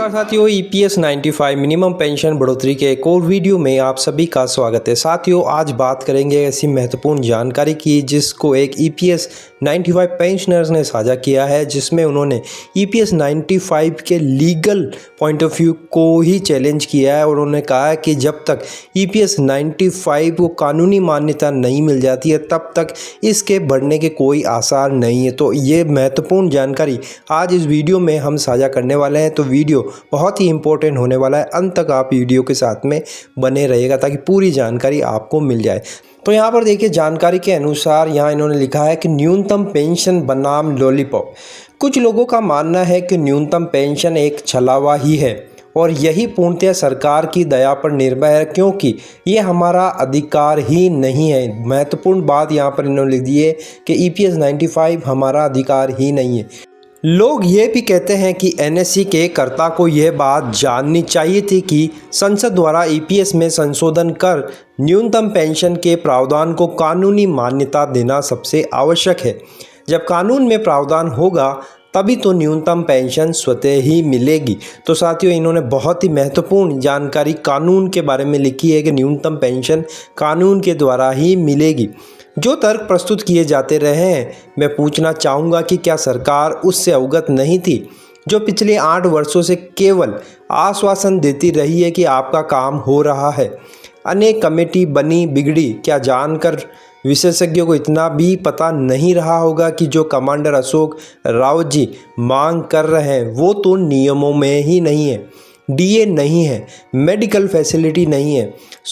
नमस्कार साथियों, EPS 95 minimum pension बढ़ोतरी के एक और वीडियो में आप सभी का स्वागत है। साथियों, आज बात करेंगे ऐसी महत्वपूर्ण जानकारी की जिसको एक ईपीएस 95 पेंशनर्स ने साझा किया है, जिसमें उन्होंने ईपीएस 95 के लीगल पॉइंट ऑफ व्यू को ही चैलेंज किया है और उन्होंने कहा है कि जब तक ईपीएस 95 को कानूनी मान्यता नहीं मिल जाती है तब तक इसके बढ़ने के कोई आसार नहीं है। तो ये महत्वपूर्ण जानकारी आज इस वीडियो में हम साझा करने वाले हैं। तो वीडियो बहुत ही इंपॉर्टेंट होने वाला है, अंत तक आप वीडियो के साथ में बने रहिएगा ताकि पूरी जानकारी आपको मिल जाए। तो यहाँ पर देखिए, जानकारी के अनुसार यहाँ इन्होंने लिखा है कि न्यूनतम पेंशन बनाम लॉलीपॉप। कुछ लोगों का मानना है कि न्यूनतम पेंशन एक छलावा ही है और यही पूर्णतः सरकार की दया पर निर्भर है, क्योंकि ये हमारा अधिकार ही नहीं है। महत्वपूर्ण बात यहाँ पर इन्होंने लिख दी है कि ईपीएस 95 हमारा अधिकार ही नहीं है। लोग ये भी कहते हैं कि एनएससी के कर्ता को यह बात जाननी चाहिए थी कि संसद द्वारा ईपीएस में संशोधन कर न्यूनतम पेंशन के प्रावधान को कानूनी मान्यता देना सबसे आवश्यक है। जब कानून में प्रावधान होगा तभी तो न्यूनतम पेंशन स्वतः ही मिलेगी। तो साथियों, इन्होंने बहुत ही महत्वपूर्ण जानकारी कानून के बारे में लिखी है कि न्यूनतम पेंशन कानून के द्वारा ही मिलेगी। जो तर्क प्रस्तुत किए जाते रहे हैं, मैं पूछना चाहूँगा कि क्या सरकार उससे अवगत नहीं थी जो पिछले 8 वर्षों से केवल आश्वासन देती रही है कि आपका काम हो रहा है। अनेक कमेटी बनी बिगड़ी, क्या जानकर विशेषज्ञों को इतना भी पता नहीं रहा होगा कि जो कमांडर अशोक रावत जी मांग कर रहे हैं वो तो नियमों में ही नहीं है, डीए नहीं है, मेडिकल फैसिलिटी नहीं है,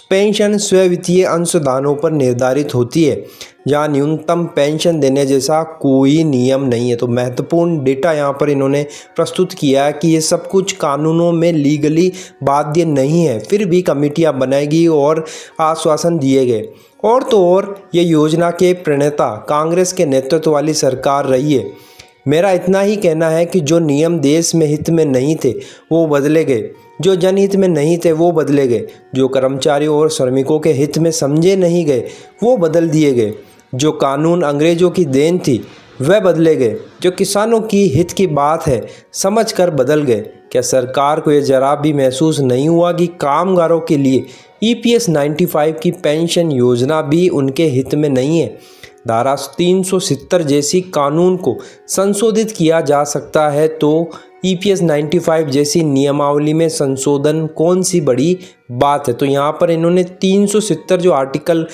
पेंशन स्व-वित्तीय अंशदानों पर निर्धारित होती है, जहाँ न्यूनतम पेंशन देने जैसा कोई नियम नहीं है। तो महत्वपूर्ण डेटा यहाँ पर इन्होंने प्रस्तुत किया है कि ये सब कुछ कानूनों में लीगली बाध्य नहीं है, फिर भी कमेटियाँ बनाएगी और आश्वासन दिए गए। और तो और ये योजना के प्रणेता कांग्रेस के नेतृत्व वाली सरकार रही है। मेरा इतना ही कहना है कि जो नियम देश में हित में नहीं थे वो बदले गए, जो जनहित में नहीं थे वो बदले गए, जो कर्मचारियों और श्रमिकों के हित में समझे नहीं गए वो बदल दिए गए, जो कानून अंग्रेजों की देन थी वह बदले गए, जो किसानों की हित की बात है समझकर बदल गए। क्या सरकार को यह जरा भी महसूस नहीं हुआ कि कामगारों के लिए ईपीएस 95 की पेंशन योजना भी उनके हित में नहीं है? धारा 370 जैसी कानून को संशोधित किया जा सकता है, तो ईपीएस 95 जैसी नियमावली में संशोधन कौन सी बड़ी बात है। तो यहाँ पर इन्होंने 370 जो आर्टिकल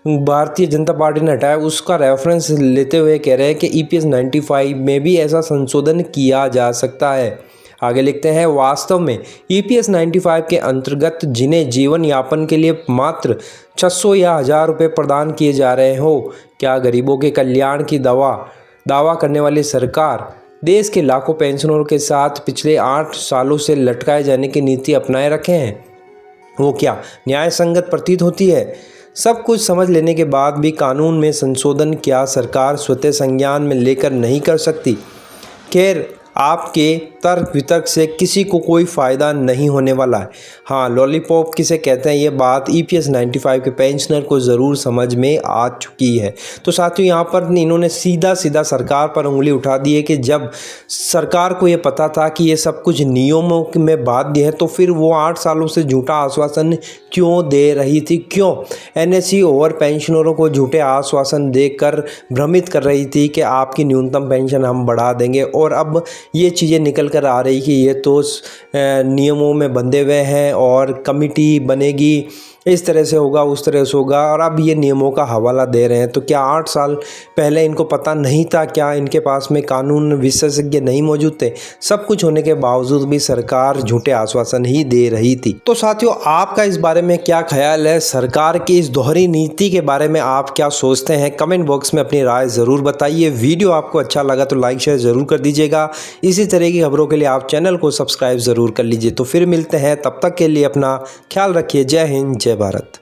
भारतीय जनता पार्टी ने हटाया उसका रेफरेंस लेते हुए कह रहे हैं कि ईपीएस 95 में भी ऐसा संशोधन किया जा सकता है। आगे लिखते हैं, वास्तव में ईपीएस 95 के अंतर्गत जिन्हें जीवन यापन के लिए मात्र 600 या 1000 रुपये प्रदान किए जा रहे हो, क्या गरीबों के कल्याण की दावा करने वाली सरकार देश के लाखों पेंशनरों के साथ पिछले 8 सालों से लटकाए जाने की नीति अपनाए रखे हैं? वो क्या न्याय संगत प्रतीत होती है? सब कुछ समझ लेने के बाद भी कानून में संशोधन क्या सरकार स्वतः संज्ञान में लेकर नहीं कर सकती? खैर, आपके तर्क वितर्क से किसी को कोई फ़ायदा नहीं होने वाला है। हाँ, लॉलीपॉप किसे कहते हैं ये बात ईपीएस 95 के पेंशनर को ज़रूर समझ में आ चुकी है। तो साथियों, यहाँ पर इन्होंने सीधा सरकार पर उंगली उठा दी है कि जब सरकार को ये पता था कि ये सब कुछ नियमों में बाध्य है तो फिर वो 8 सालों से झूठा आश्वासन क्यों दे रही थी? क्यों एनएससी और पेंशनरों को झूठे आश्वासन देकर भ्रमित कर रही थी कि आपकी न्यूनतम पेंशन हम बढ़ा देंगे, और अब ये चीज़ें निकल कर आ रही कि ये तो नियमों में बंधे हुए हैं और कमेटी बनेगी, इस तरह से होगा उस तरह से होगा, और अब ये नियमों का हवाला दे रहे हैं। तो क्या 8 साल पहले इनको पता नहीं था? क्या इनके पास में कानून विशेषज्ञ नहीं मौजूद थे? सब कुछ होने के बावजूद भी सरकार झूठे आश्वासन ही दे रही थी। तो साथियों, आपका इस बारे में क्या ख्याल है? सरकार की इस दोहरी नीति के बारे में आप क्या सोचते हैं? कमेंट बॉक्स में अपनी राय ज़रूर बताइए। वीडियो आपको अच्छा लगा तो लाइक शेयर ज़रूर कर दीजिएगा। इसी तरह की खबरों के लिए आप चैनल को सब्सक्राइब ज़रूर कर लीजिए। तो फिर मिलते हैं, तब तक के लिए अपना ख्याल रखिए। जय हिंद, जय भारत।